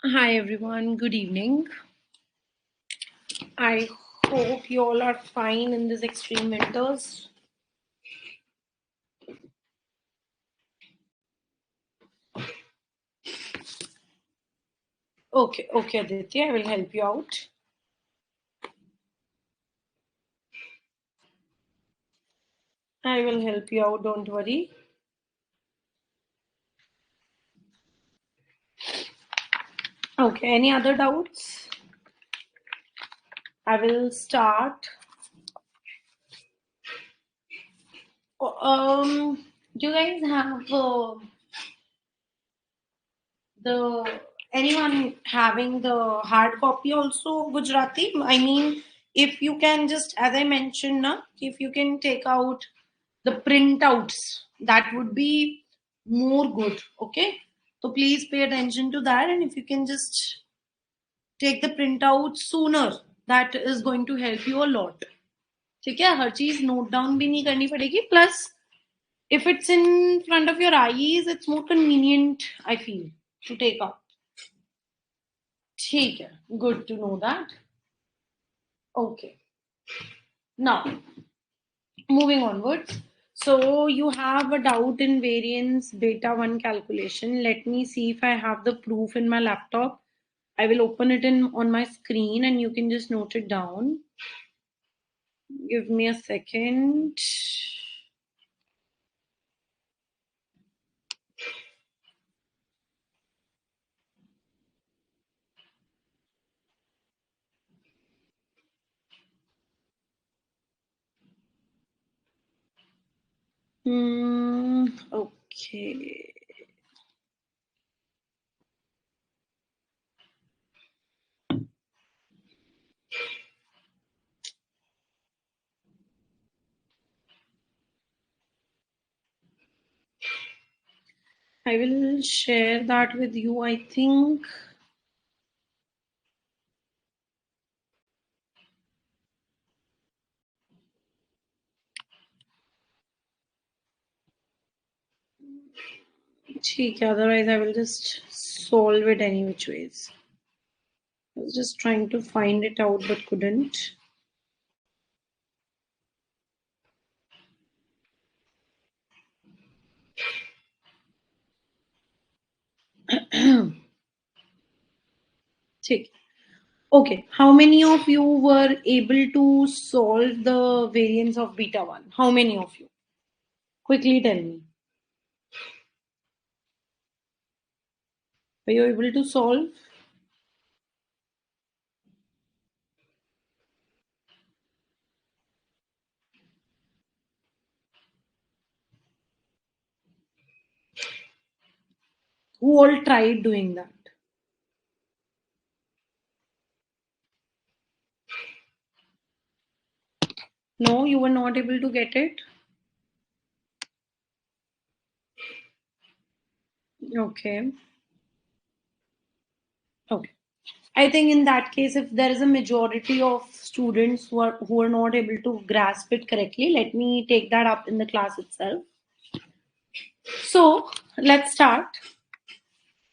Hi everyone, good evening. I hope you all are fine in these extreme winters. Okay, Aditya, I will help you out. I will help you out, don't worry. Okay, any other doubts? I will start. Do you guys have the anyone having the hard copy also Gujarati? I mean, if you can just, as I mentioned, na, if you can take out the printouts, that would be more good. Okay, so please pay attention to that, and if you can just take the printout sooner, that is going to help you a lot. ठीक है, हर चीज note down भी नहीं करनी पड़ेगी. Plus, if it's in front of your eyes, it's more convenient, I feel, to take up. ठीक है, good to know that. Okay, now moving onwards. So you have a doubt in variance beta 1 calculation. Let me see if I have the proof in my laptop. I will open it in on my screen and you can just note it down. Give me a second. Okay. I will share that with you, I think. Otherwise I will just solve it any which ways. I was just trying to find it out but couldn't. Okay, how many of you were able to solve the variance of beta 1? How many of you? Quickly tell me. Were you able to solve? Who all tried doing that? No, you were not able to get it? Okay. Okay. I think in that case, if there is a majority of students who are not able to grasp it correctly, let me take that up in the class itself. So let's start.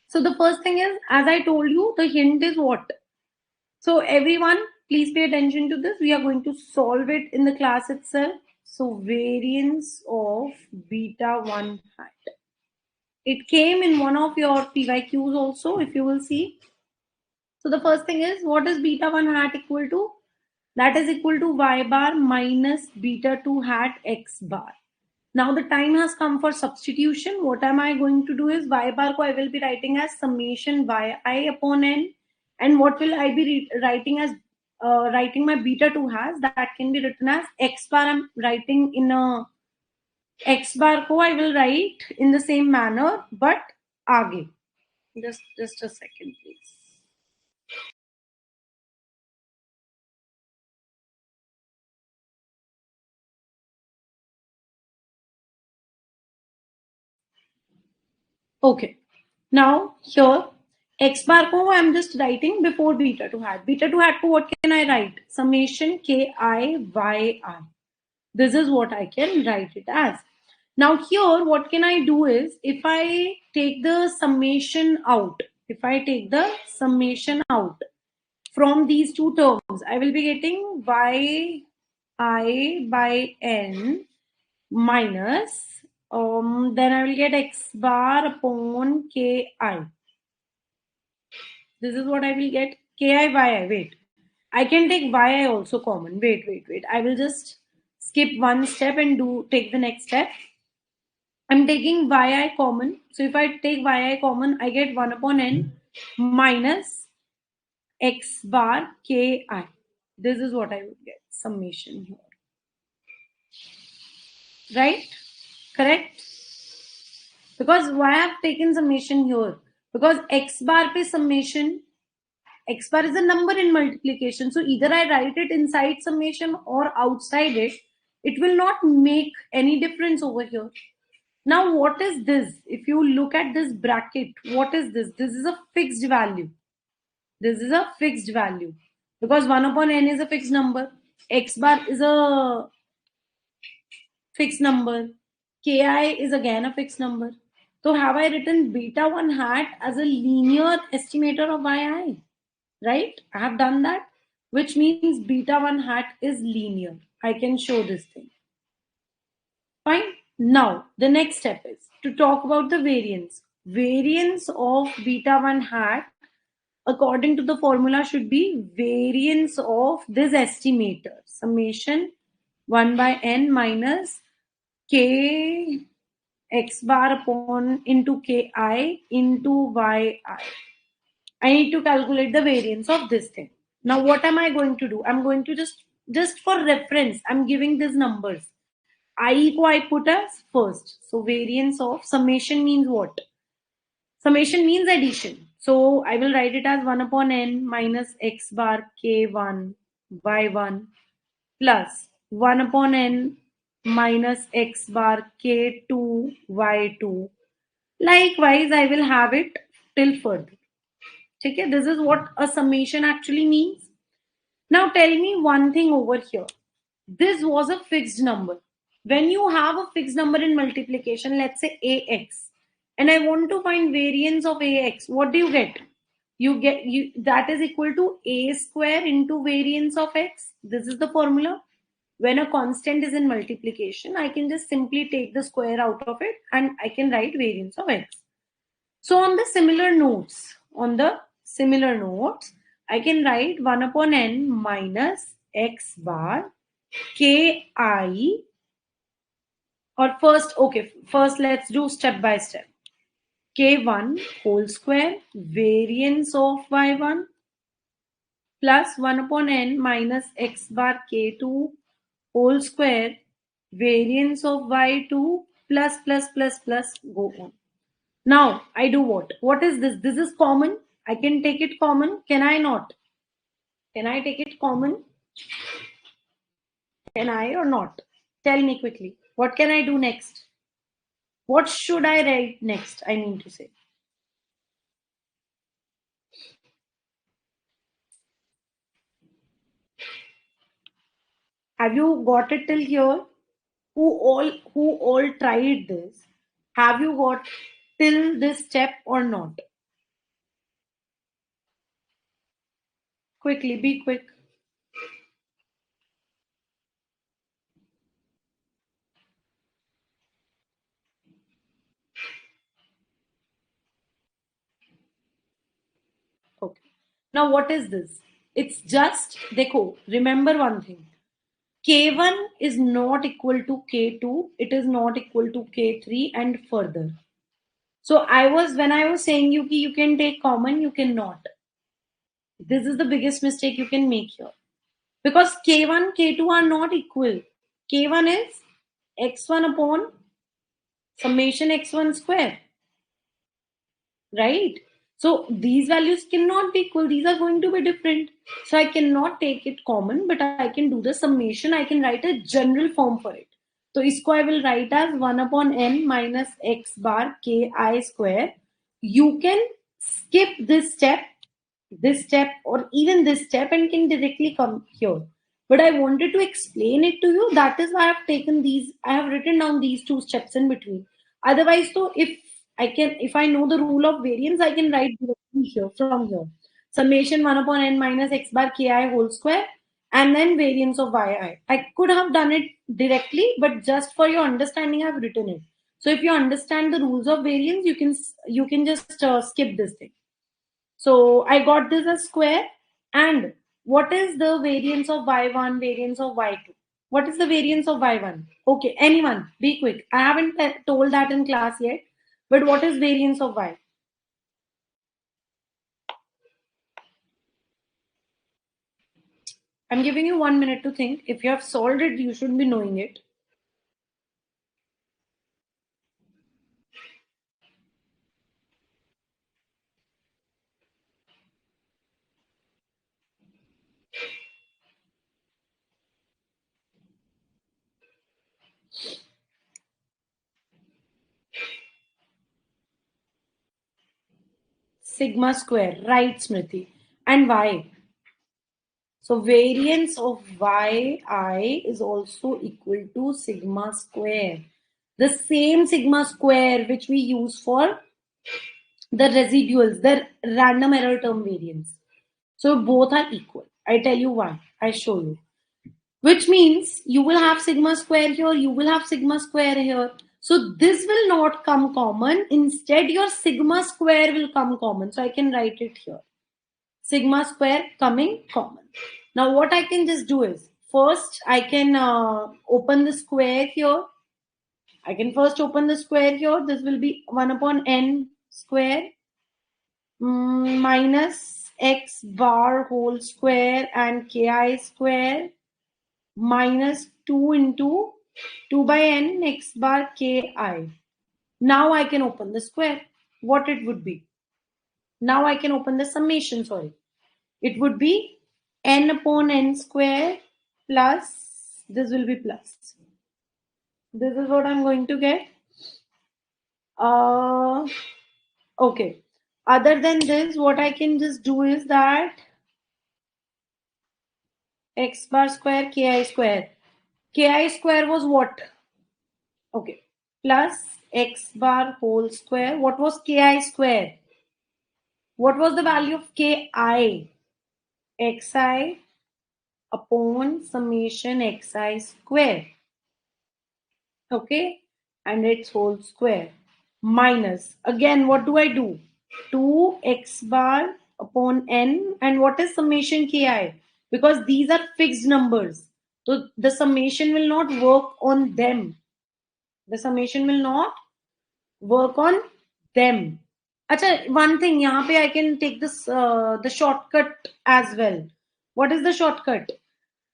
So the first thing is, as I told you, the hint is what? So everyone, please pay attention to this. We are going to solve it in the class itself. So variance of beta 1 hat. It came in one of your PYQs also, if you will see. So the first thing is, what is beta 1 hat equal to? That is equal to y bar minus beta 2 hat x bar. Now the time has come for substitution. What am I going to do is y bar ko I will be writing as summation yi upon n. And what will I be writing as writing my beta 2 has? That can be written as x bar. I'm writing in a x bar ko I will write in the same manner, but aage. Just a second, please. Okay. Now here x bar ko I'm just writing before beta 2 hat. Beta 2 hat ko what can I write? Summation ki yi. This is what I can write it as. Now here what can I do is if I take the summation out, if I take the summation out from these two terms, I will be getting yi by n minus, then I will get x bar upon ki. This is what I will get. Ki yi. Wait. I can take yi also common. Wait. I will just skip one step and take the next step. I'm taking yi common. So if I take yi common, I get 1 upon n minus x bar ki. This is what I would get. Summation here. Right? Correct? Because why I have taken summation here? Because x bar pe summation, x bar is a number in multiplication. So either I write it inside summation or outside it. It will not make any difference over here. Now what is this? If you look at this bracket, what is this? This is a fixed value. This is a fixed value. Because 1 upon n is a fixed number. X bar is a fixed number. Ki is again a fixed number. So have I written beta 1 hat as a linear estimator of yi? Right? I have done that, which means beta 1 hat is linear. I can show this thing. Fine. Now, the next step is to talk about the variance. Variance of beta 1 hat, according to the formula, should be variance of this estimator. Summation 1 by n minus k x bar upon into ki into yi. I need to calculate the variance of this thing. Now, what am I going to do? I'm going to just for reference, I'm giving these numbers. I put as first. So variance of summation means what? Summation means addition. So I will write it as 1 upon n minus x bar k1 y1 plus 1 upon n minus x bar k2 y2. Likewise, I will have it till further. Okay, this is what a summation actually means. Now tell me one thing over here. This was a fixed number. When you have a fixed number in multiplication, let's say ax, and I want to find variance of ax, what do you get? You get that is equal to a square into variance of x. This is the formula. When a constant is in multiplication, I can just simply take the square out of it and I can write variance of x. So on the similar notes, I can write 1 upon n minus x bar ki, or first let's do step by step. K1 whole square variance of y1 plus 1 upon n minus x bar k2 whole square variance of y2 plus go on. Now I do what? What is this? This is common. I can take it common. Can I not? Can I take it common? Can I or not? Tell me quickly. What can I do next? What should I write next? I mean to say. Have you got it till here? Who all tried this? Have you got till this step or not? Quickly, be quick. Okay. Now what is this? It's just, dekho, remember one thing. K1 is not equal to K2. It is not equal to K3 and further. So when I was saying you can take common, you cannot. This is the biggest mistake you can make here. Because K1, K2 are not equal. K1 is x1 upon summation x1 square. Right? So these values cannot be equal. These are going to be different. So I cannot take it common, but I can do the summation. I can write a general form for it. So isko I will write as 1 upon n minus x bar ki square. You can skip this step, or even this step and can directly come here. But I wanted to explain it to you. That is why I have written down these two steps in between. Otherwise, so if I can, if I know the rule of variance, I can write directly here from here. Summation 1 upon n minus x bar ki whole square, and then variance of yi. I could have done it directly, but just for your understanding, I've written it. So if you understand the rules of variance, you can just skip this thing. So I got this as square. And what is the variance of y1, variance of y2? What is the variance of y1? Okay, anyone, be quick. I haven't told that in class yet. But what is variance of y? I'm giving you 1 minute to think. If you have solved it, you should be knowing it. Sigma square, right, Smriti? And why? So variance of yi is also equal to sigma square. The same sigma square which we use for the residuals, the random error term variance. So both are equal. I tell you why. I show you. Which means you will have sigma square here, you will have sigma square here. So this will not come common. Instead, your sigma square will come common. So I can write it here. Sigma square coming common. Now what I can just do is, first I can open the square here. I can first open the square here. This will be 1 upon n square minus x bar whole square and ki square minus 2 into 2 by n x bar ki. Now I can open the square. What it would be? Now I can open the summation, sorry. It would be n upon n square plus, this will be plus. This is what I'm going to get. Okay. Other than this, what I can just do is that x bar square, ki square. Ki square was what? Okay. Plus x bar whole square. What was ki square? What was the value of ki? Xi upon summation xi square. Okay. And its whole square. Minus. Again, what do I do? 2x bar upon n. And what is summation ki? Because these are fixed numbers. So the summation will not work on them. The summation will not work on them. Acha, one thing, यहाँ पे I can take this the shortcut as well. What is the shortcut?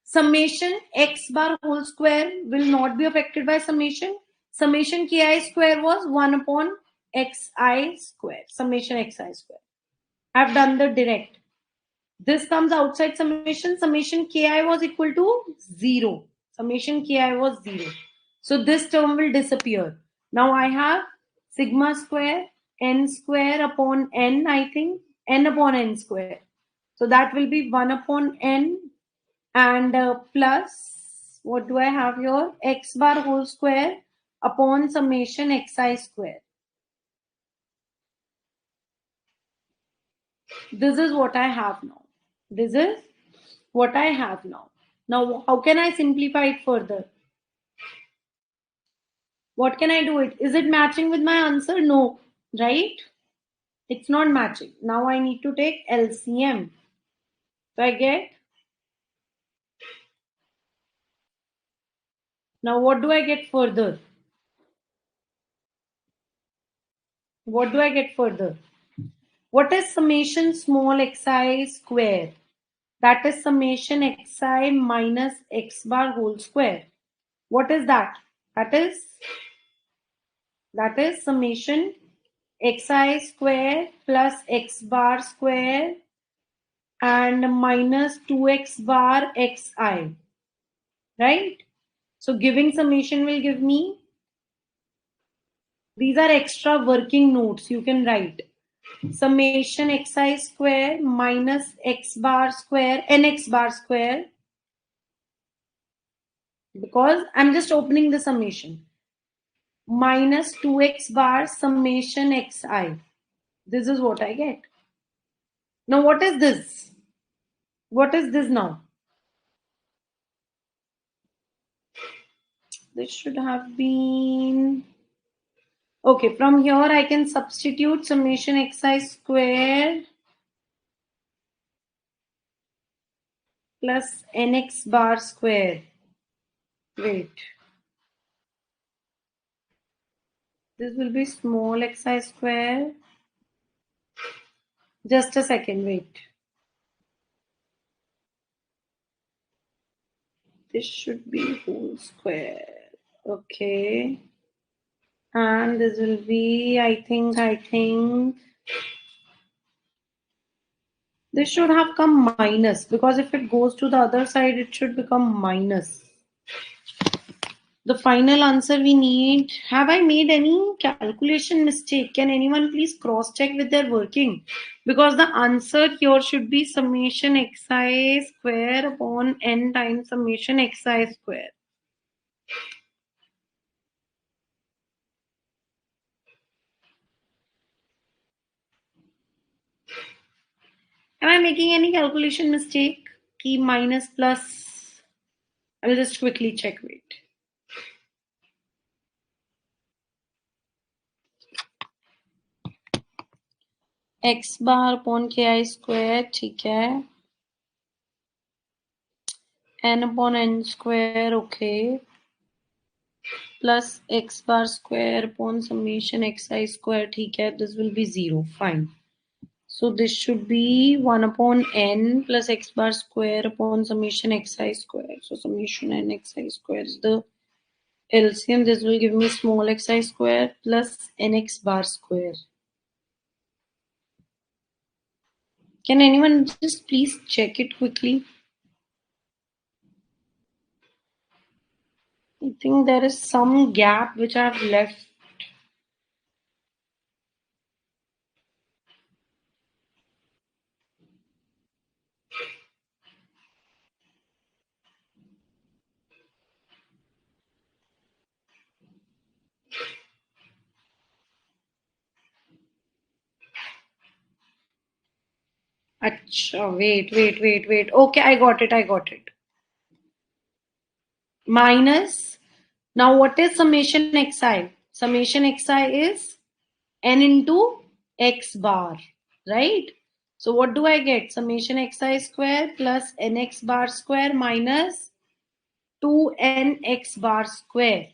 Summation x bar whole square will not be affected by summation. Summation ki square was 1 upon xi square. Summation xi square. I've done the direct. This comes outside summation. Summation ki was equal to 0. Summation ki was 0. So this term will disappear. Now I have sigma square n square upon n, I think, n upon n square. So that will be 1 upon n and plus, what do I have here? X bar whole square upon summation xi square. This is what I have now. This is what I have now. Now, how can I simplify it further? What can I do it? Is it matching with my answer? No, right? It's not matching. Now I need to take LCM. So I get, now what do I get further? What do I get further? What is summation small xi square? That is summation xi minus x bar whole square. What is that? That is summation xi square plus x bar square and minus 2x bar xi. Right? So giving summation will give me, these are extra working notes you can write. Summation xi square minus x bar square nx bar square, because I'm just opening the summation. minus 2x bar summation xi. This is what I get. Now what is this? What is this now? This should have been... Okay, from here I can substitute summation xi square plus nx bar square. Wait. This will be small xi square. Just a second, wait. This should be whole square. Okay. And this will be, I think, this should have come minus, because if it goes to the other side, it should become minus. The final answer we need. Have I made any calculation mistake? Can anyone please cross check with their working? Because the answer here should be summation xi square upon n times summation xi square. Am I making any calculation mistake? Key minus plus. I will just quickly check. Wait. X bar upon ki square, ठीक है. N upon n square, okay. Plus x bar square upon summation xi square, ठीक है. This will be 0. Fine. So this should be 1 upon n plus x bar square upon summation xi square. So summation n xi square is the LCM. This will give me small xi square plus nx bar square. Can anyone just please check it quickly? I think there is some gap which I have left. Achha, wait. Okay, I got it. Minus. Now what is summation xi? Summation xi is n into x bar, right? So what do I get? Summation xi square plus nx bar square minus 2nx bar square,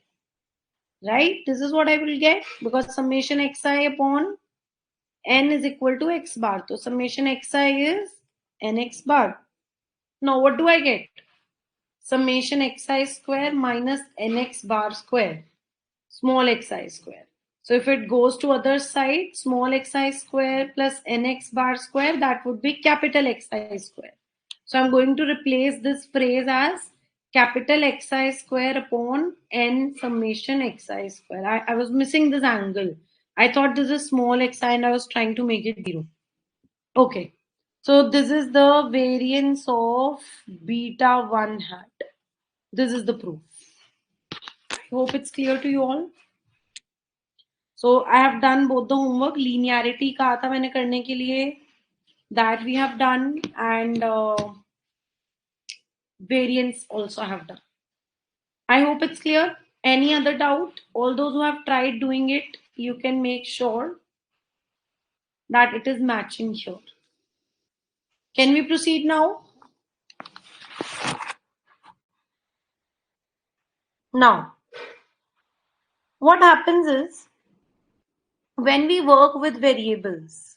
right? This is what I will get, because summation xi upon n is equal to x bar. So summation xi is nx bar. Now what do I get? Summation xi square minus nx bar square, small xi square. So if it goes to other side, small xi square plus nx bar square, that would be capital Xi square. So I'm going to replace this phrase as capital Xi square upon n summation xi square. I was missing this angle. I thought this is small xi and I was trying to make it 0. Okay. So this is the variance of beta 1 hat. This is the proof. I hope it's clear to you all. So I have done both the homework. Linearity कहा था मैंने करने के लिए. That we have done, and variance also I have done. I hope it's clear. Any other doubt? All those who have tried doing it, you can make sure that it is matching here. Can we proceed now? Now, what happens is when we work with variables.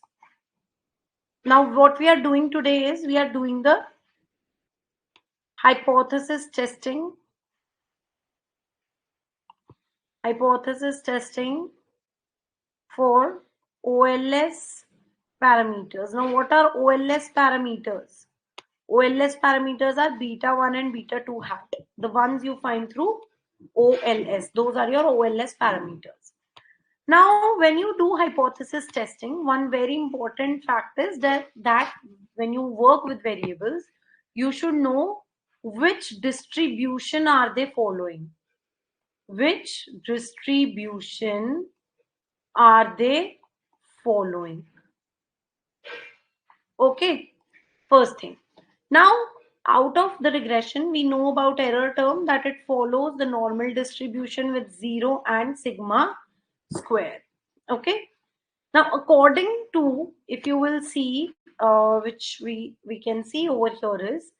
Now, what we are doing today is we are doing the hypothesis testing. Hypothesis testing for OLS parameters. Now, what are OLS parameters? OLS parameters are beta 1 and beta 2 hat. The ones you find through OLS. Those are your OLS parameters. Now, when you do hypothesis testing, one very important fact is that when you work with variables, you should know which distribution are they following. Which distribution are they following? Okay, first thing. Now, out of the regression, we know about error term that it follows the normal distribution with 0 and sigma square. Okay. Now, according to, if you will see, which we can see over here is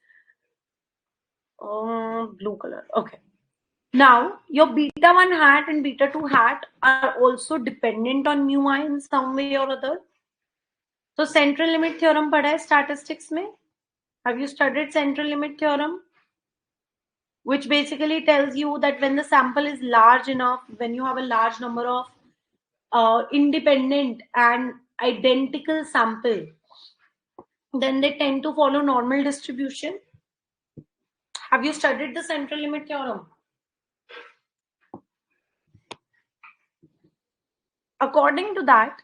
blue color. Okay. Now, your beta 1 hat and beta 2 hat are also dependent on mu I in some way or other. So, central limit theorem padha hai statistics mein. Have you studied central limit theorem? Which basically tells you that when the sample is large enough, when you have a large number of independent and identical sample, then they tend to follow normal distribution. Have you studied the central limit theorem? According to that,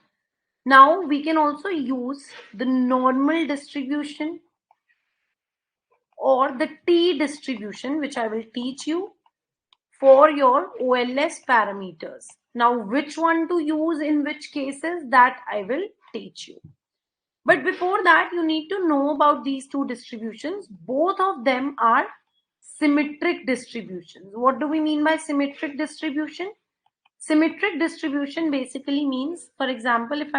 now we can also use the normal distribution or the T distribution, which I will teach you for your OLS parameters. Now, which one to use in which cases, that I will teach you. But before that, you need to know about these two distributions. Both of them are symmetric distributions. What do we mean by symmetric distribution? Symmetric distribution basically means, for example, if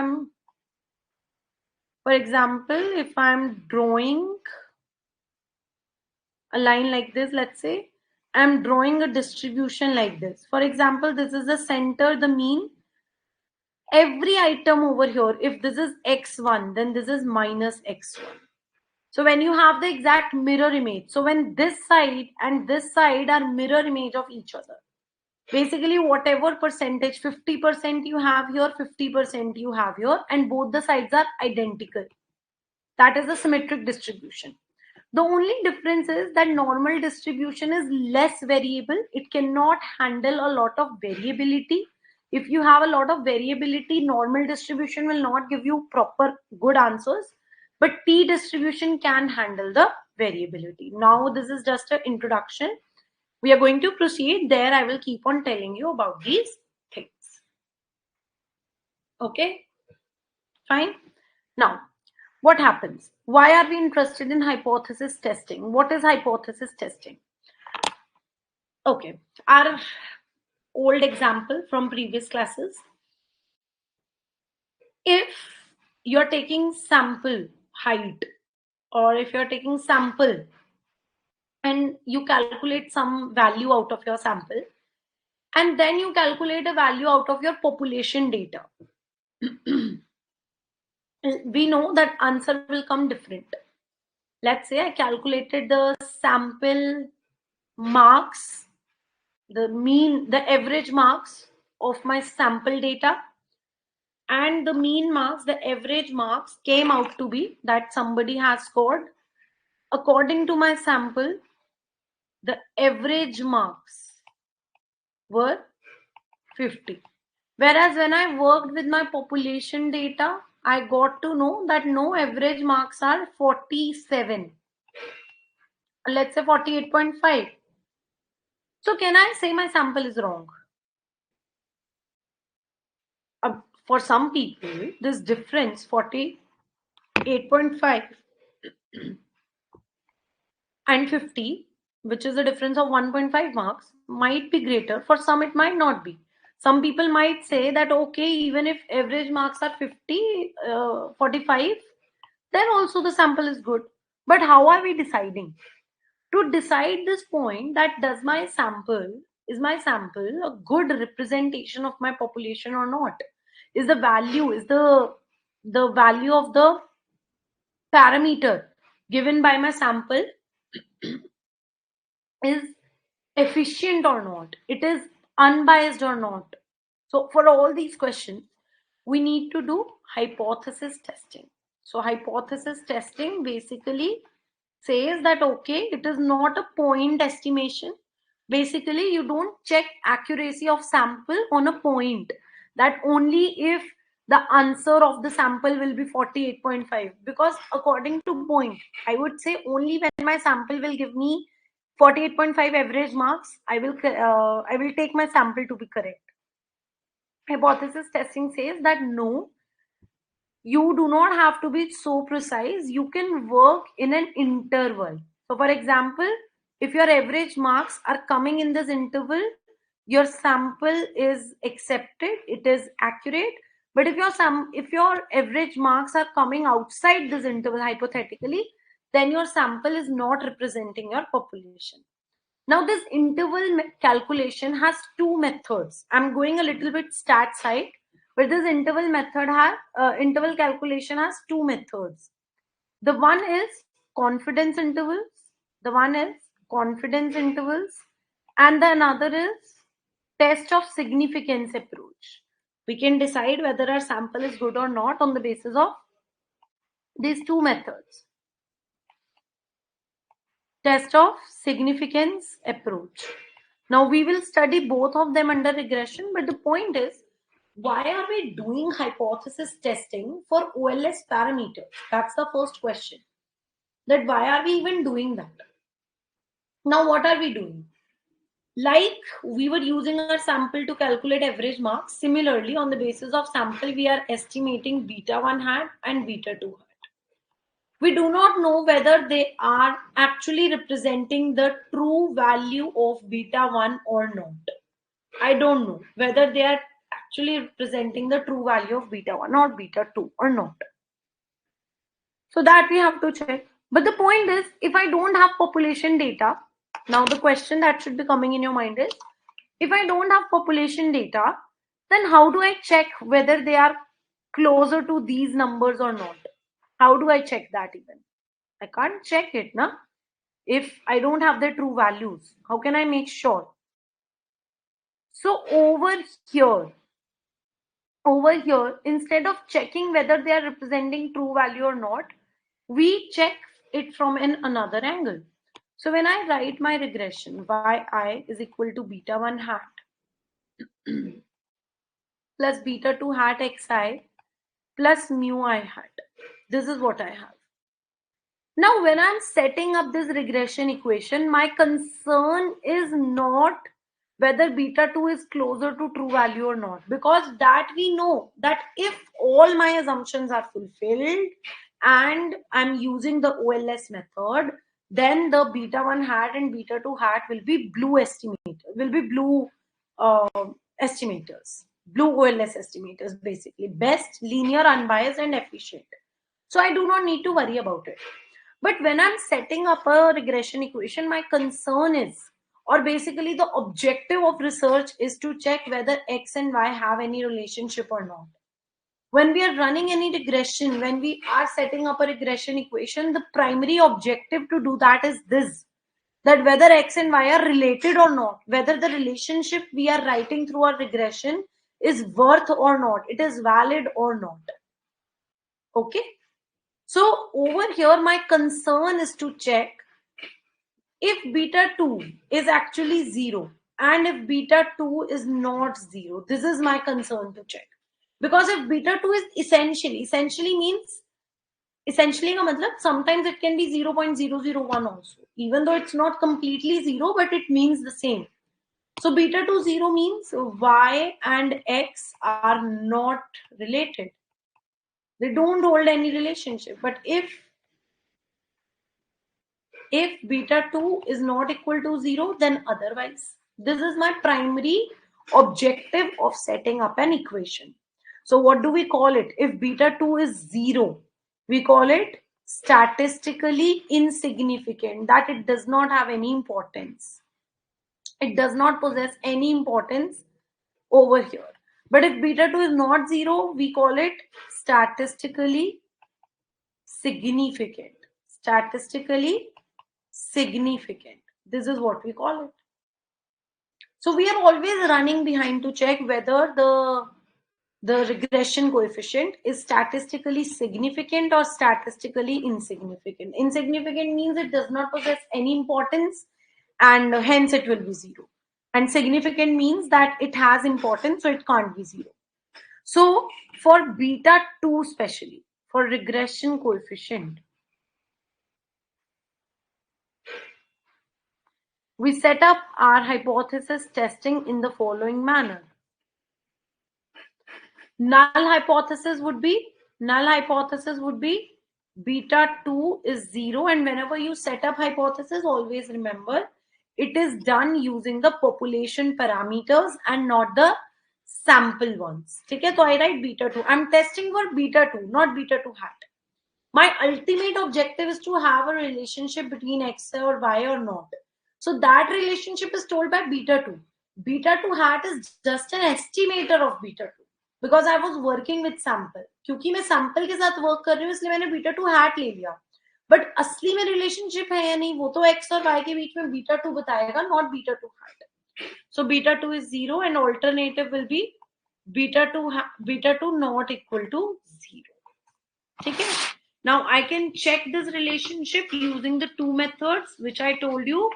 I'm drawing a line like this, let's say, I'm drawing a distribution like this. For example, this is the center, the mean. Every item over here, if this is x1, then this is minus x1. So when you have the exact mirror image, so when this side and this side are mirror image of each other, basically whatever percentage, 50% you have here, 50% you have here, and both the sides are identical. That is a symmetric distribution. The only difference is that normal distribution is less variable. It cannot handle a lot of variability. If you have a lot of variability, normal distribution will not give you proper good answers. But T distribution can handle the variability. Now, this is just an introduction. We are going to proceed. There, I will keep on telling you about these things. Okay, fine. Now, what happens? Why are we interested in hypothesis testing? What is hypothesis testing? Okay, our old example from previous classes. If you're taking sample height, or if you're taking sample and you calculate some value out of your sample, and then you calculate a value out of your population data, we know that answer will come different. Let's say I calculated the sample marks, the mean, the average marks of my sample data, and the mean marks, the average marks came out to be that somebody has scored, according to my sample, the average marks were 50. Whereas when I worked with my population data, I got to know that no, average marks are 47. Let's say 48.5. So can I say my sample is wrong? For some people, this difference 48.5 and 50, which is a difference of 1.5 marks, might be greater. For some, it might not be. Some people might say that, okay, even if average marks are 50, 45, then also the sample is good. But how are we deciding? To decide this point, that is my sample a good representation of my population or not? Is the value of the parameter given by my sample is efficient or not? It is unbiased or not? So for all these questions, we need to do hypothesis testing. So hypothesis testing basically says that, okay, it is not a point estimation. Basically, you don't check accuracy of sample on a point, that only if the answer of the sample will be 48.5, because according to point, I would say only when my sample will give me 48.5 average marks, I will take my sample to be correct. Hypothesis testing says that no, you do not have to be so precise. You can work in an interval. So, for example, if your average marks are coming in this interval, your sample is accepted, it is accurate. But if your average marks are coming outside this interval hypothetically, then your sample is not representing your population. Now, this interval calculation has two methods. I'm going a little bit stat side, but this interval calculation has two methods. The one is confidence intervals. The one is confidence intervals, and the another is test of significance approach. We can decide whether our sample is good or not on the basis of these two methods. Test of significance approach. Now we will study both of them under regression, but the point is, why are we doing hypothesis testing for OLS parameters? That's the first question. That why are we even doing that? Now what are we doing? Like we were using our sample to calculate average marks, similarly on the basis of sample we are estimating beta 1 hat and beta 2 hat. We do not know whether they are actually representing the true value of beta 1 or not. I don't know whether they are actually representing the true value of beta 1 or beta 2 or not. So that we have to check. But the point is, if I don't have population data, now the question that should be coming in your mind is, if I don't have population data, then how do I check whether they are closer to these numbers or not? How do I check that even? I can't check it, na? If I don't have the true values, how can I make sure? So over here, instead of checking whether they are representing true value or not, we check it from another angle. So when I write my regression, yi is equal to beta 1 hat plus beta 2 hat xi plus mu I hat. This is what I have. Now, when I'm setting up this regression equation, my concern is not whether beta 2 is closer to true value or not, because that we know that if all my assumptions are fulfilled and I'm using the OLS method, then the beta 1 hat and beta 2 hat will be blue estimators, blue OLS estimators, basically best, linear, unbiased, and efficient. So I do not need to worry about it. But when I'm setting up a regression equation, my concern is, or basically the objective of research is to check whether X and Y have any relationship or not. When we are running any regression, when we are setting up a regression equation, the primary objective to do that is this, that whether X and Y are related or not, whether the relationship we are writing through our regression is worth or not, it is valid or not. Okay. So over here, my concern is to check if beta 2 is actually 0 and if beta 2 is not 0. This is my concern to check. Because if beta 2 is essentially means, essentially ka matlab, sometimes it can be 0.001 also. Even though it's not completely 0, but it means the same. So beta 2 0 means Y and X are not related. They don't hold any relationship. But if beta 2 is not equal to 0, then otherwise. This is my primary objective of setting up an equation. So what do we call it? If beta 2 is 0, we call it statistically insignificant, that it does not have any importance. It does not possess any importance over here. But if beta 2 is not 0, we call it statistically significant. Statistically significant. This is what we call it. So we are always running behind to check whether the regression coefficient is statistically significant or statistically insignificant. Insignificant means it does not possess any importance and hence it will be 0. And significant means that it has importance, so it can't be 0. So for beta 2 especially, for regression coefficient, We set up our hypothesis testing in the following manner. Null hypothesis would be beta 2 is 0, and whenever you set up hypothesis, always remember it is done using the population parameters and not the sample ones. Okay, so I write beta 2. I'm testing for beta 2, not beta 2 hat. My ultimate objective is to have a relationship between X or Y or not. So that relationship is told by beta 2. Beta 2 hat is just an estimator of beta 2. Because I was working with sample. क्योंकि मैं sample के साथ work कर रही हूँ इसलिए मैंने beta 2 hat ले लिया. But असली में relationship है या नहीं वो तो X और Y के बीच में beta 2 बताएगा, not beta 2 hat. So beta 2 is 0 and alternative will be beta 2 not equal to 0. ठीक है? Now I can check this relationship using the two methods which I told you,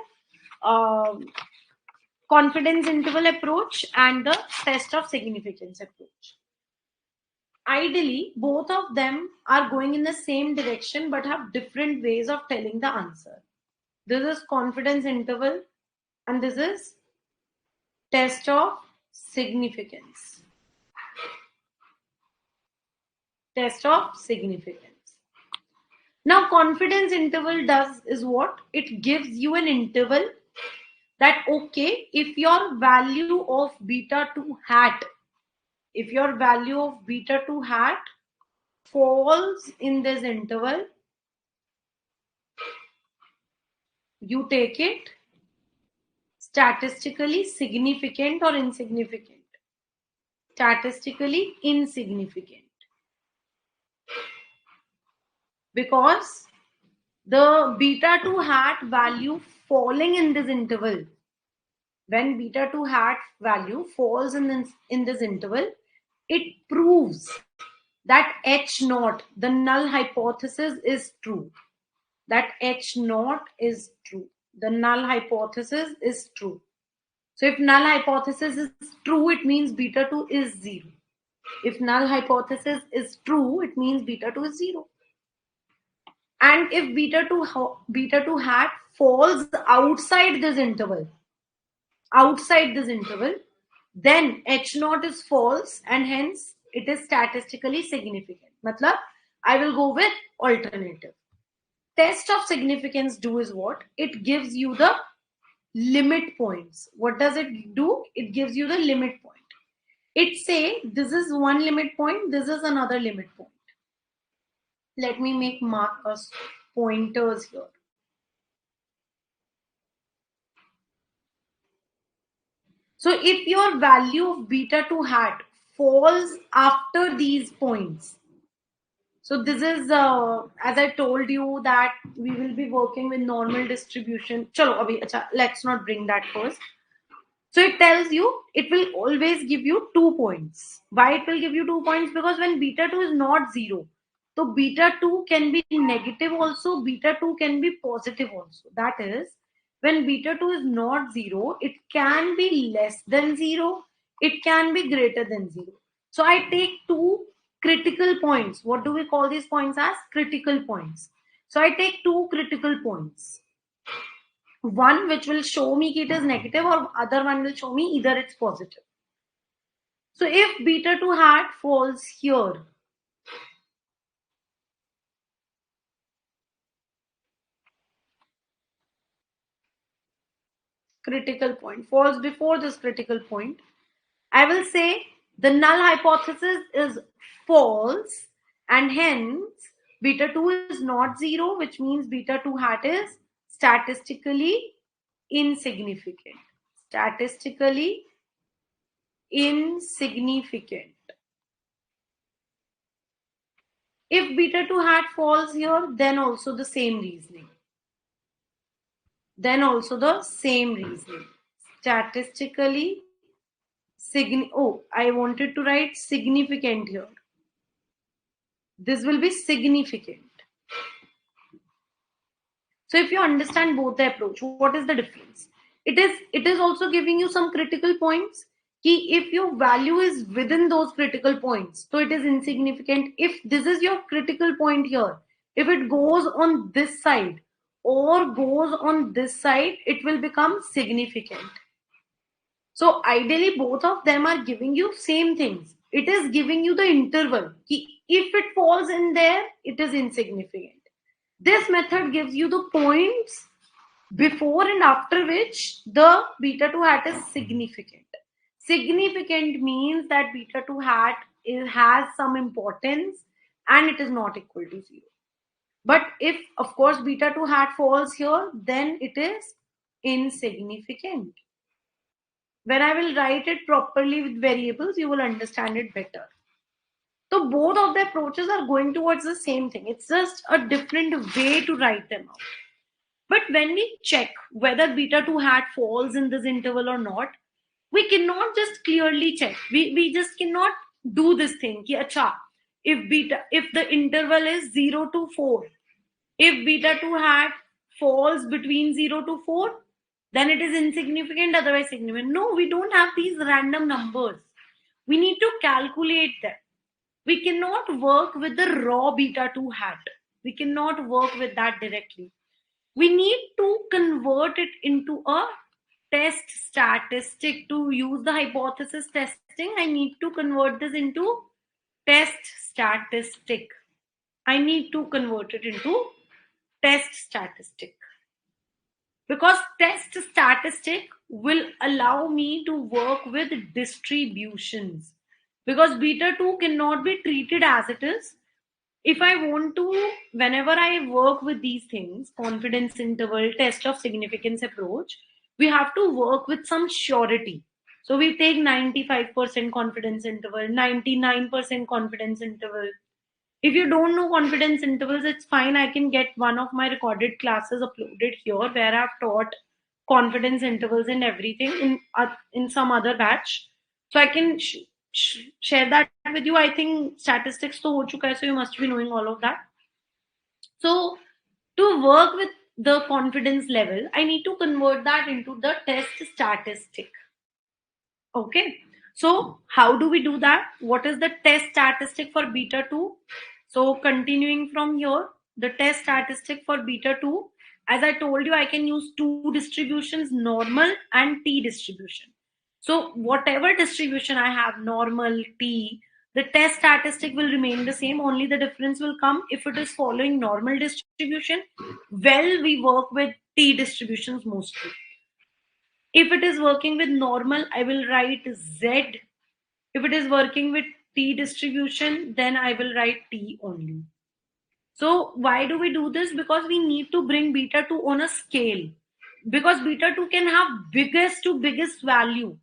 confidence interval approach and the test of significance approach. Ideally, both of them are going in the same direction but have different ways of telling the answer. This is confidence interval and this is test of significance. Test of significance. Now, confidence interval is what? It gives you an interval that, okay, if your value of beta 2 hat, falls in this interval, you take it statistically significant or insignificant. Statistically insignificant. Because the beta 2 hat value falling in this interval, when beta 2 hat value falls in this interval, it proves that H naught, the null hypothesis, is true. That H naught is true. The null hypothesis is true. So if null hypothesis is true, it means beta 2 is 0. If null hypothesis is true, it means beta 2 is 0. And if beta 2 hat falls outside this interval, then H naught is false and hence it is statistically significant. Matlab, I will go with alternative. Test of significance do is what? It gives you the limit points. What does it do? It gives you the limit point. It say this is one limit point, this is another limit point. Let me make markers, pointers here. So if your value of beta 2 hat falls after these points, so this is, as I told you, that we will be working with normal distribution. Chalo, abhi, acha, let's not bring that first. So it tells you, it will always give you 2 points. Why it will give you 2 points? Because when beta 2 is not 0, so beta 2 can be negative also, beta 2 can be positive also. That is, when beta 2 is not 0, it can be less than 0, it can be greater than 0. So I take 2 critical points. What do we call these points as? Critical points. So I take 2 critical points. One which will show me it is negative or other one will show me either it's positive. So if beta 2 hat falls here, critical point falls before this critical point, I will say the null hypothesis is false and hence beta 2 is not 0, which means beta 2 hat is statistically insignificant. Statistically insignificant. If beta 2 hat falls here, then also the same reasoning. Statistically I wanted to write significant here. This will be significant. So if you understand both the approach, what is the difference? It is also giving you some critical points. If your value is within those critical points, so it is insignificant. If this is your critical point here, if it goes on this side, or goes on this side, it will become significant. So ideally, both of them are giving you same things. It is giving you the interval. If it falls in there, it is insignificant. This method gives you the points before and after which the beta 2 hat is significant. Significant means that beta 2 hat has some importance and it is not equal to 0. But if, of course, beta 2 hat falls here, then it is insignificant. When I will write it properly with variables, you will understand it better. So both of the approaches are going towards the same thing. It's just a different way to write them out. But when we check whether beta 2 hat falls in this interval or not, we cannot just clearly check. We just cannot do this thing. Ki, acha, if the interval is 0 to 4, if beta 2 hat falls between 0 to 4, then it is insignificant, otherwise significant. No, we don't have these random numbers. We need to calculate them. We cannot work with the raw beta 2 hat. We cannot work with that directly. We need to convert it into a test statistic. To use the hypothesis testing, I need to convert this into test statistic. I need to convert it into test statistic, because test statistic will allow me to work with distributions, because beta 2 cannot be treated as it is. If I want to, whenever I work with these things, confidence interval, test of significance approach, we have to work with some surety. So we take 95% confidence interval, 99% confidence interval. If you don't know confidence intervals, it's fine. I can get one of my recorded classes uploaded here where I've taught confidence intervals and everything in some other batch. So I can share that with you. I think statistics to ho chuka hai, so you must be knowing all of that. So to work with the confidence level, I need to convert that into the test statistic. Okay. So how do we do that? What is the test statistic for beta 2? So continuing from here, the test statistic for beta 2, as I told you, I can use two distributions, normal and t distribution. So whatever distribution I have, normal, t, the test statistic will remain the same. Only the difference will come if it is following normal distribution. Well, we work with t distributions mostly. If it is working with normal, I will write Z. If it is working with T distribution, then I will write T only. So why do we do this? Because we need to bring beta 2 on a scale. Because beta 2 can have biggest to biggest value.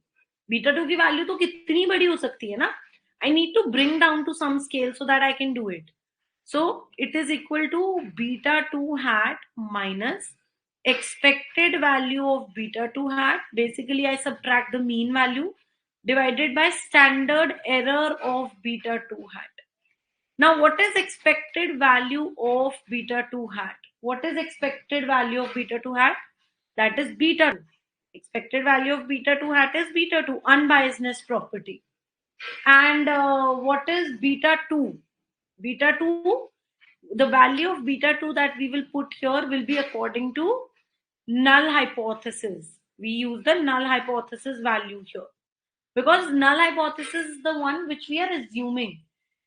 Beta 2 की value तो कितनी बड़ी हो सकती है ना? I need to bring down to some scale so that I can do it. So it is equal to beta 2 hat minus expected value of beta 2 hat. Basically, I subtract the mean value divided by standard error of beta 2 hat. Now, what is expected value of beta 2 hat? What is expected value of beta 2 hat? That is beta 2. Expected value of beta 2 hat is beta 2, unbiasedness property. And what is beta 2? Beta 2, the value of beta 2 that we will put here will be according to null hypothesis. We use the null hypothesis value here, because null hypothesis is the one which we are assuming.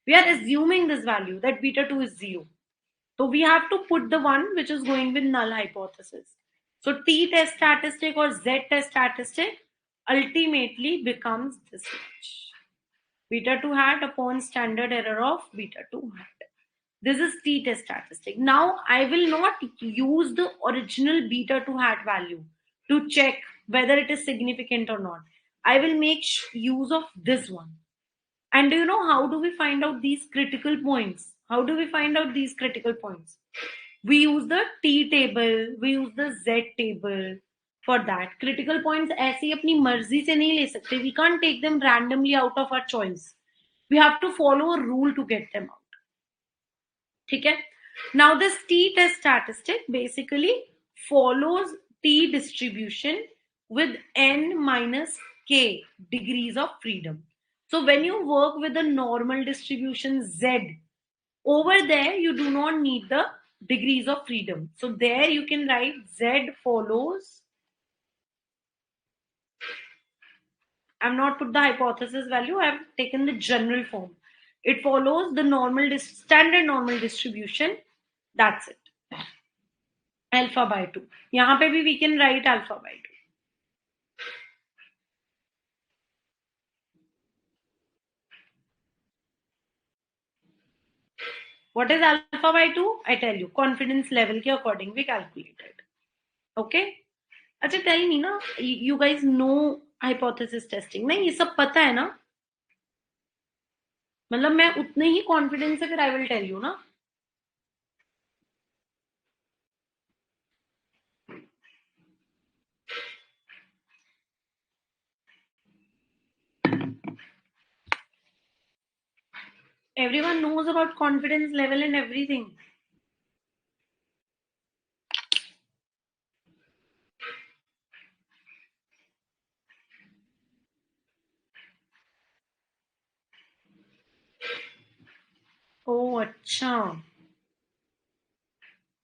We are assuming this value that beta 2 is 0. So we have to put the one which is going with null hypothesis. So t test statistic or z test statistic ultimately becomes this much. Beta 2 hat upon standard error of beta 2 hat. This is t test statistic. Now I will not use the original beta 2 hat value to check whether it is significant or not. I will make use of this one. And do you know how do we find out these critical points? How do we find out these critical points? We use the T table, we use the Z table for that. Critical points ऐसे अपनी मर्जी से नहीं ले सकते. We can't take them randomly out of our choice. We have to follow a rule to get them out. ठीक है? Now this T test statistic basically follows T distribution with n minus k degrees of freedom. So when you work with the normal distribution Z, over there you do not need the degrees of freedom. So there you can write Z follows. I've not put the hypothesis value, I've taken the general form. It follows the standard normal distribution. That's it. Alpha by 2. यहाँ पे भी we can write alpha by 2. What is alpha by 2? I tell you, confidence level के according we calculated. Okay? अच्छा tell me ना, you guys know hypothesis testing नहीं, ये सब पता है ना? मतलब मैं उतने ही कॉन्फिडेंस से फिर आई विल टेल यू ना. Everyone knows about confidence level and everything. Oh, अच्छा.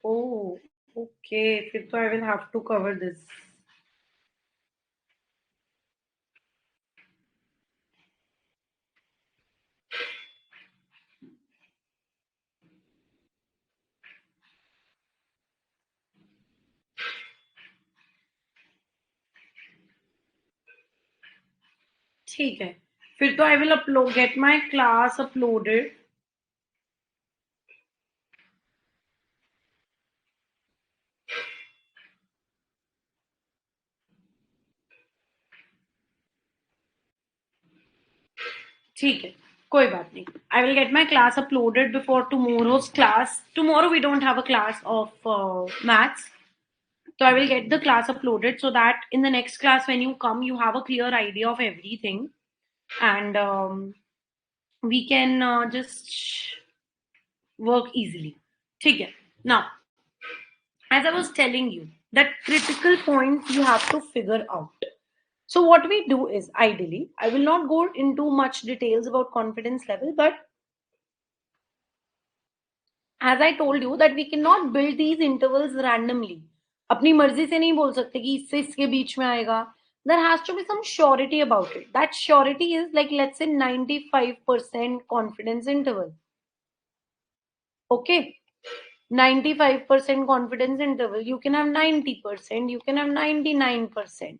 Oh, okay. फिर तो I will have to cover this. ठीक है. फिर तो I will upload, get my class uploaded. ठीक है, कोई बात नहीं. I will get my class uploaded before tomorrow's class. Tomorrow we don't have a class of maths. So I will get the class uploaded so that in the next class when you come, you have a clear idea of everything. And we can just work easily. ठीक है. Now, as I was telling you, that critical points you have to figure out. So what we do is, ideally, I will not go into much details about confidence level, but as I told you that we cannot build these intervals randomly. अपनी मर्जी से नहीं बोल सकते कि इससे इसके बीच में आएगा. There has to be some surety about it. That surety is like, let's say 95% confidence interval. Okay, 95% confidence interval. You can have 90%, you can have 99%.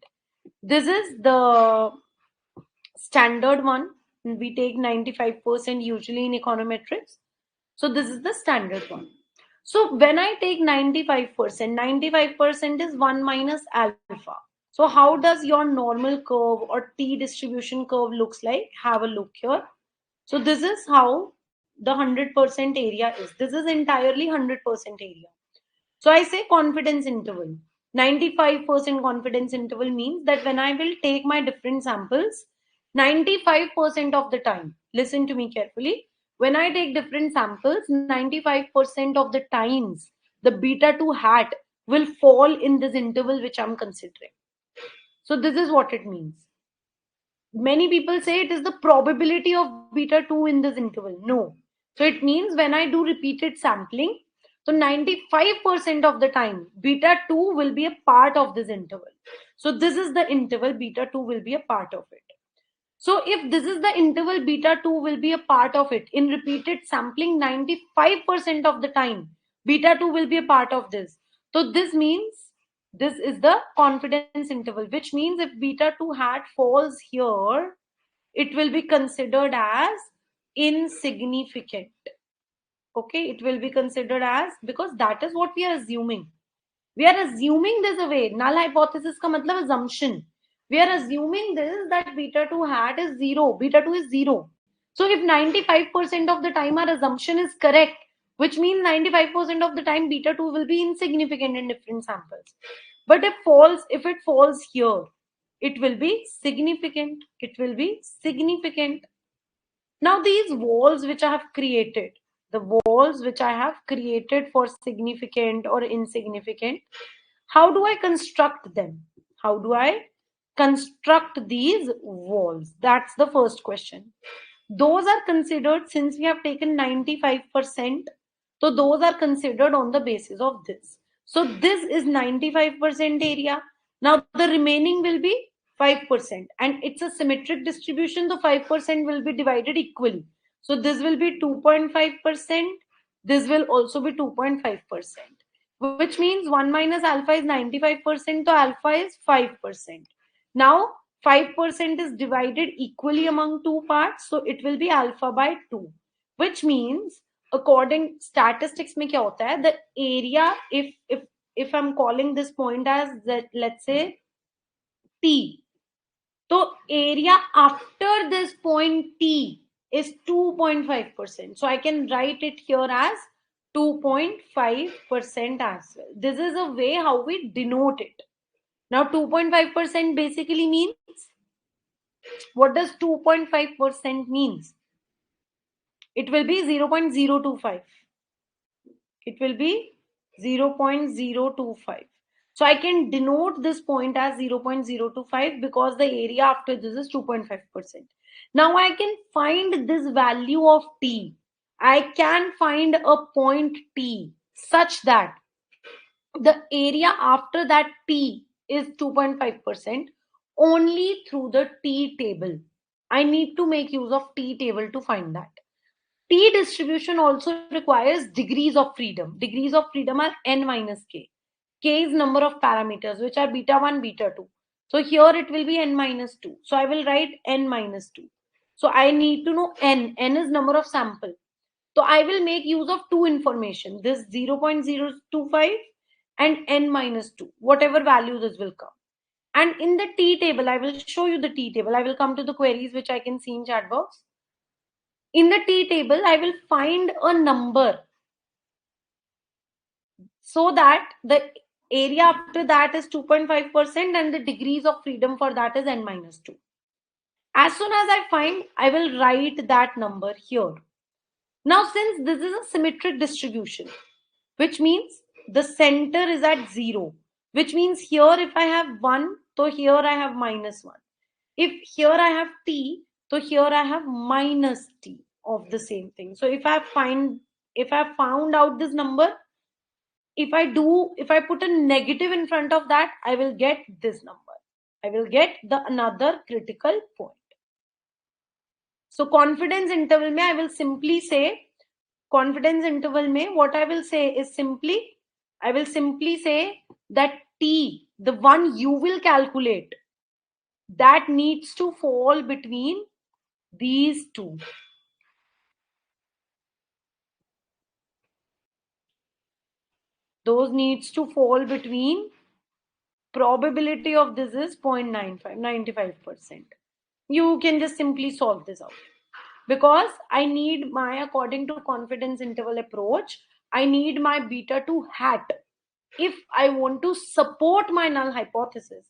This is the standard one. We take 95% usually in econometrics. So this is the standard one. So when I take 95%, 95% is 1 minus alpha. So how does your normal curve or T distribution curve looks like? Have a look here. So this is how the 100% area is. This is entirely 100% area. So I say confidence interval. 95% confidence interval means that when I will take my different samples, 95% of the time, listen to me carefully, when I take different samples, 95% of the times, the beta 2 hat will fall in this interval which I'm considering. So this is what it means. Many people say it is the probability of beta 2 in this interval. No. So it means when I do repeated sampling, so 95% of the time, beta 2 will be a part of this interval. So this is the interval, beta 2 will be a part of it. So if this is the interval, beta 2 will be a part of it. In repeated sampling, 95% of the time, beta 2 will be a part of this. So this means this is the confidence interval, which means if beta 2 hat falls here, it will be considered as insignificant. Okay, it will be considered as, because that is what we are assuming. We are assuming this away. Null hypothesis ka matlab assumption. We are assuming this, that beta 2 hat is 0. Beta 2 is 0. So if 95% of the time our assumption is correct, which means 95% of the time beta 2 will be insignificant in different samples. But if it falls here, it will be significant. It will be significant. Now these walls which I have created, the walls which I have created for significant or insignificant, how do I construct them? How do I construct these walls? That's the first question. Those are considered, since we have taken 95%, So those are considered on the basis of this. So this is 95% area. Now the remaining will be 5%, and it's a symmetric distribution. The 5% will be divided equally. So this will be 2.5%. This will also be 2.5%, which means 1 minus alpha is 95%. So alpha is 5%. Now 5% is divided equally among two parts. So it will be alpha by 2, which means according statistics में क्या होता है, the area, if I'm calling this point as that, let's say T, so area after this point T is 2.5%. So I can write it here as 2.5% as well. This is a way how we denote it. Now 2.5% basically means, what does 2.5% means? It will be 0.025. It will be 0.025. So I can denote this point as 0.025 because the area after this is 2.5%. Now I can find this value of T. I can find a point T such that the area after that T is 2.5% only through the T table. I need to make use of T table to find that. T distribution also requires degrees of freedom. Degrees of freedom are n minus k. K is number of parameters, which are beta 1, beta 2. So here it will be n minus 2. So I will write n minus 2. So I need to know n. N is number of sample. So I will make use of two information. This 0.025 and n minus 2. Whatever value this will come. And in the T table, I will show you the T table. I will come to the queries which I can see in chat box. In the T table, I will find a number so that the area after that is 2.5% and the degrees of freedom for that is n minus 2. As soon as I find, I will write that number here. Now, since this is a symmetric distribution, which means the center is at 0, which means here if I have 1, so here I have minus 1. If here I have t, so here I have minus t of the same thing. So if I found out this number, if I put a negative in front of that, I will get this number. I will get the another critical point. So confidence interval mein I will simply say, confidence interval mein what I will say is simply, I will simply say that t, the one you will calculate, that needs to fall between these two. Those needs to fall between, probability of this is 0.95, 95%. You can just simply solve this out. Because I need my, according to confidence interval approach, I need my beta 2 hat. If I want to support my null hypothesis,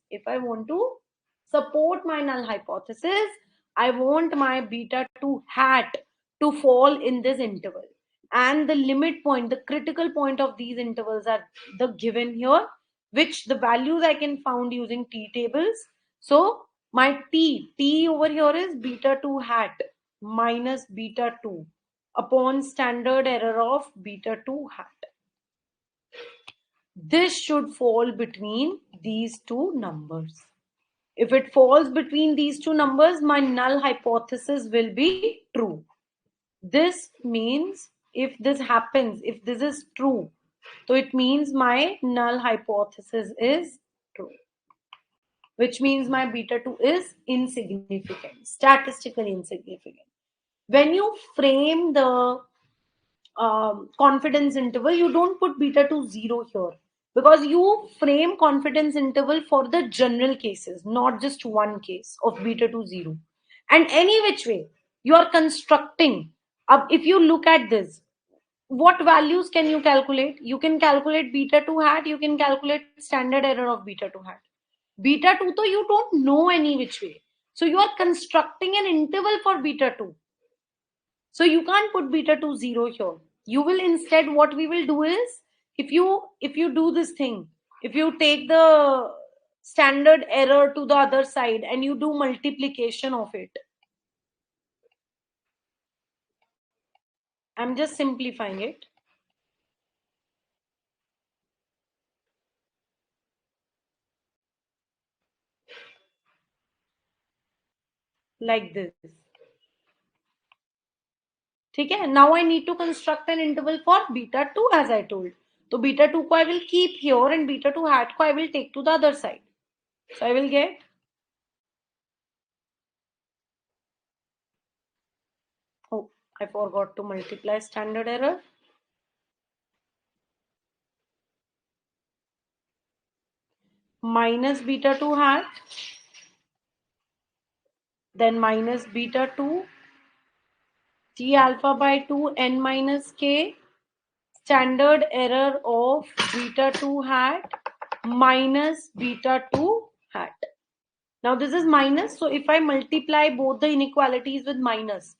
I want my beta 2 hat to fall in this interval. And the limit point, the critical point of these intervals are the given here, which the values I can found using T tables. So my T over here is beta 2 hat minus beta 2 upon standard error of beta 2 hat. This should fall between these two numbers. If it falls between these two numbers, my null hypothesis will be true. This means if this happens, if this is true, so it means my null hypothesis is true, which means my beta 2 is insignificant, statistically insignificant. When you frame the confidence interval, you don't put beta 2 0 here, because you frame confidence interval for the general cases, not just one case of beta 2 0. And any which way you are constructing, if you look at this, what values can you calculate? You can calculate beta 2 hat, you can calculate standard error of beta 2 hat. Beta 2 though you don't know any which way, so you are constructing an interval for beta 2. So you can't put beta 2 0 here. You will instead, what we will do is, if you do this thing, if you take the standard error to the other side and you do multiplication of it, I'm just simplifying it. like this. ठीक है. Now I need to construct an interval for beta 2 as I told. So beta 2 को I will keep here and beta 2 hat को I will take to the other side. So I will get I forgot to multiply standard error. Minus beta 2 hat, then minus beta 2 t alpha by 2 n minus k, standard error of beta 2 hat minus beta 2 hat. Now this is minus, so if I multiply both the inequalities with minus,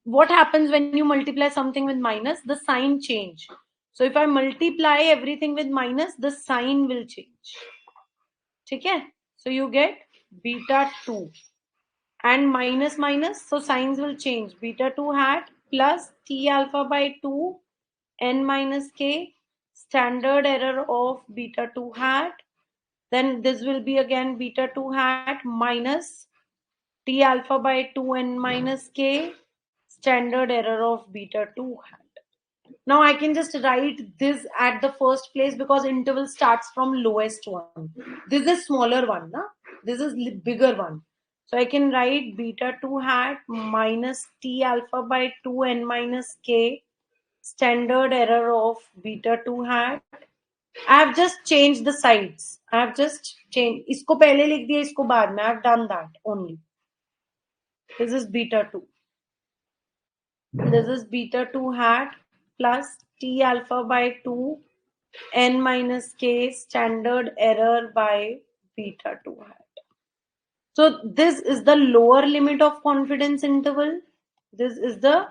what happens when you multiply something with minus? The sign change. So if I multiply everything with minus, the sign will change. Okay? So you get beta 2 and minus minus, so signs will change. Beta 2 hat plus t alpha by 2 n minus k, standard error of beta 2 hat. Then this will be again beta 2 hat minus t alpha by 2 n minus k, standard error of beta 2 hat. Now I can just write this at the first place because interval starts from lowest one. This is smaller one, na? This is bigger one. So I can write beta 2 hat minus t alpha by 2 n minus k, standard error of beta 2 hat. I have just changed the sides. I have just changed. इसको पहले लिख दिया, इसको बाद में. I have done that only. This is beta 2. This is beta 2 hat plus t alpha by 2 n minus k, standard error by beta 2 hat. So this is the lower limit of confidence interval. This is the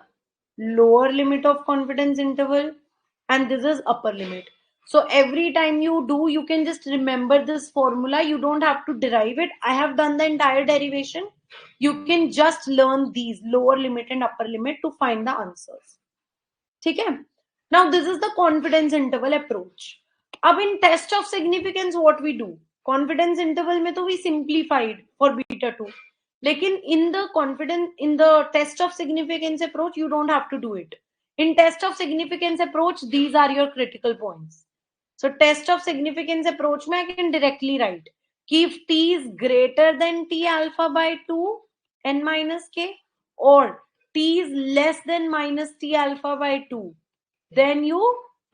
lower limit of confidence interval, and this is upper limit. So every time you do, you can just remember this formula. You don't have to derive it. I have done the entire derivation. You can just learn these lower limit and upper limit to find the answers. Okay? Now this is the confidence interval approach. Ab in test of significance, what we do? Confidence interval mein to we simplified for beta 2. Lekin in the test of significance approach, you don't have to do it. In test of significance approach, these are your critical points. So test of significance approach mein I can directly write if t is greater than t alpha by 2 n minus k, or t is less than minus t alpha by 2, then you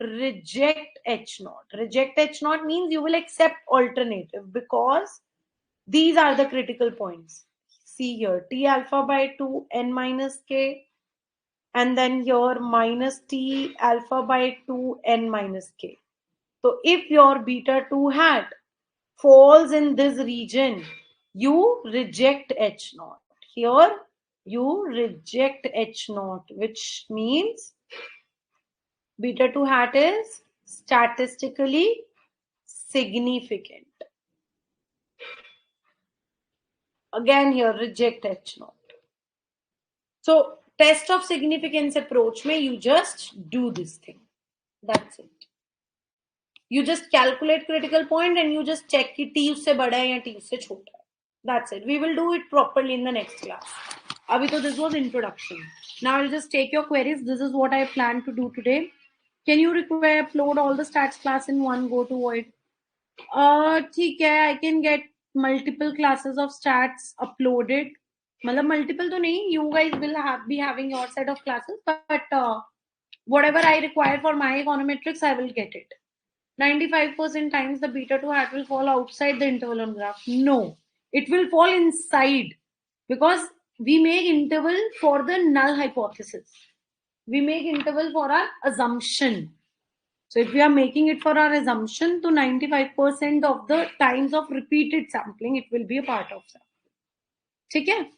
reject H naught. Reject H naught means you will accept alternative because these are the critical points. See here, t alpha by 2 n minus k, and then here minus t alpha by 2 n minus k. So if your beta 2 hat falls in this region, you reject H naught. Here you reject H naught, which means beta 2 hat is statistically significant. Again here reject H naught. So test of significance approach mein you just do this thing. That's it. You just calculate critical point and you just check कि t उससे बड़ा है या t उससे छोटा है. That's it. We will do it properly in the next class. Abhi to this was introduction. Now I'll just take your queries. This is what I plan to do today. Can you require upload all the stats class in one go to Void? ठीक है. I can get multiple classes of stats uploaded. मतलब multiple तो नहीं. You guys will be having your set of classes, but whatever I require for my econometrics, I will get it. 95% times the beta 2 hat will fall outside the interval on graph. No, it will fall inside because we make interval for the null hypothesis. We make interval for our assumption. So if we are making it for our assumption, to 95% of the times of repeated sampling, it will be a part of that. Okay?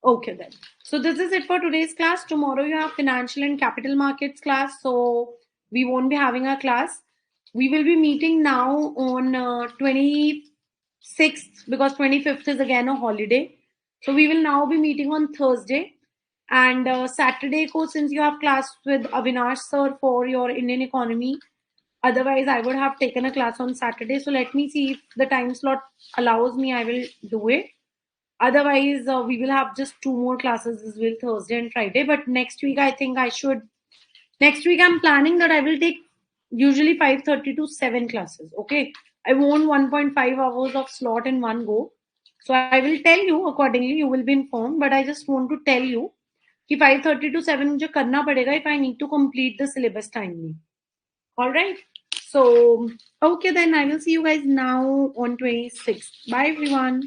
Okay then. So this is it for today's class. Tomorrow you have financial and capital markets class. So we won't be having a class. We will be meeting now on 26th because 25th is again a holiday. So we will now be meeting on Thursday. And Saturday ko, since you have class with Avinash sir for your Indian economy, otherwise I would have taken a class on Saturday. So let me see if the time slot allows me, I will do it. Otherwise, we will have just 2 more classes this will Thursday and Friday. But next week, I think I should. Next week, I'm planning that I will take usually 5:30 to 7 classes. Okay, I want 1.5 hours of slot in one go. So I will tell you accordingly. You will be informed. But I just want to tell you कि 5:30 to 7 मुझे करना पड़ेगा if I need to complete the syllabus timely. All right. So okay, then I will see you guys now on 26th. Bye everyone.